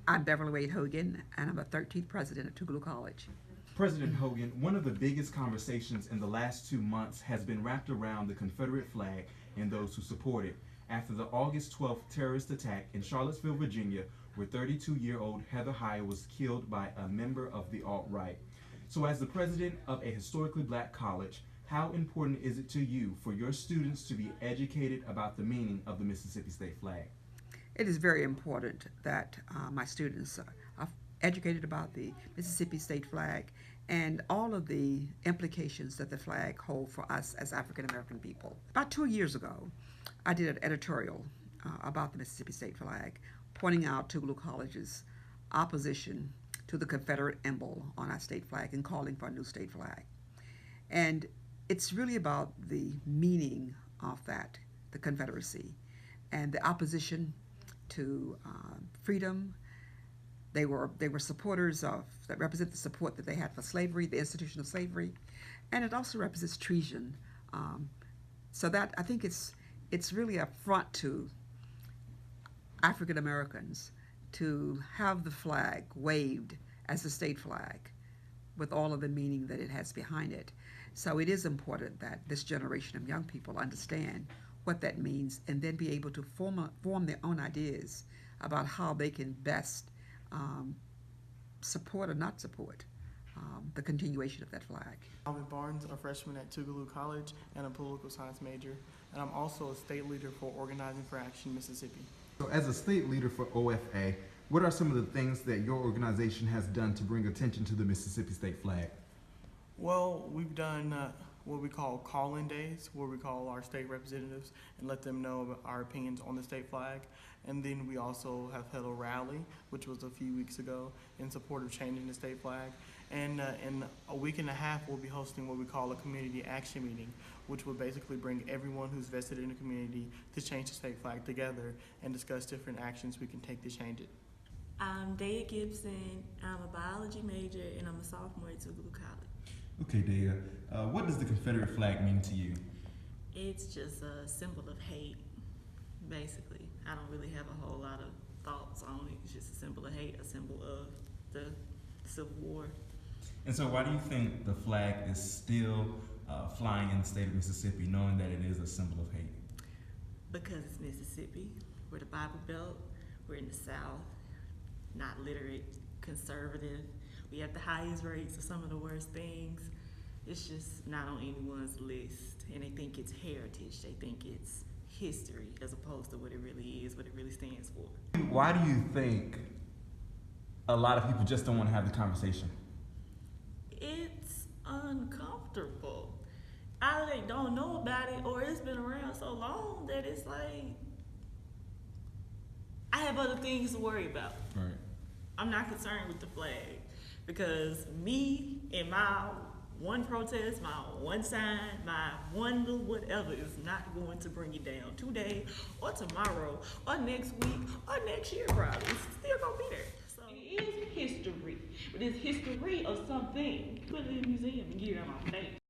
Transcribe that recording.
I'm Beverly Wade Hogan, and I'm the 13th president of Tougaloo College. President Hogan, one of the biggest conversations in the last 2 months has been wrapped around the Confederate flag and those who support it after the August 12th terrorist attack in Charlottesville, Virginia, where 32-year-old Heather Heyer was killed by a member of the alt-right. So as the president of a historically black college, how important is it to you for your students to be educated about the meaning of the Mississippi State flag? It is very important that my students are educated about the Mississippi State flag and all of the implications that the flag holds for us as African American people. About 2 years ago, I did an editorial about the Mississippi State flag, pointing out Tougaloo College's opposition to the Confederate emblem on our state flag and calling for a new state flag. And it's really about the meaning of that, the Confederacy, and the opposition to freedom. They were supporters of, that represent the support that they had for slavery, the institution of slavery, and it also represents treason. So that, I think it's really a front to African Americans to have the flag waved as the state flag with all of the meaning that it has behind it. So it is important that this generation of young people understand what that means and then be able to form their own ideas about how they can best support or not support the continuation of that flag. Alvin Barnes, a freshman at Tougaloo College and a political science major, and I'm also a state leader for Organizing for Action Mississippi. So as a state leader for OFA, what are some of the things that your organization has done to bring attention to the Mississippi State flag? Well, we've done what we call call-in days, where we call our state representatives and let them know about our opinions on the state flag. And then we also have held a rally, which was a few weeks ago, in support of changing the state flag. And in a week and a half, we'll be hosting what we call a community action meeting, which will basically bring everyone who's vested in the community to change the state flag together and discuss different actions we can take to change it. I'm Daya Gibson. I'm a biology major and I'm a sophomore at Tougaloo College. Okay, Daya, what does the Confederate flag mean to you? It's just a symbol of hate, basically. I don't really have a whole lot of thoughts on it. It's just a symbol of hate, a symbol of the Civil War. And so why do you think the flag is still flying in the state of Mississippi, knowing that it is a symbol of hate? Because it's Mississippi. We're the Bible Belt. We're in the South. Not literate, conservative. We have the highest rates of some of the worst things. It's just not on anyone's list. And they think it's heritage. They think it's history as opposed to what it really is, what it really stands for. Why do you think a lot of people just don't want to have the conversation? It's uncomfortable. Either they don't know about it or it's been around so long that it's like, I have other things to worry about. Right. I'm not concerned with the flag because me and my one protest, my one sign, my one little whatever is not going to bring it down today or tomorrow or next week or next year probably. It's still gonna be there. So it is history, but it's history of something. Put it in a museum and get it on my face.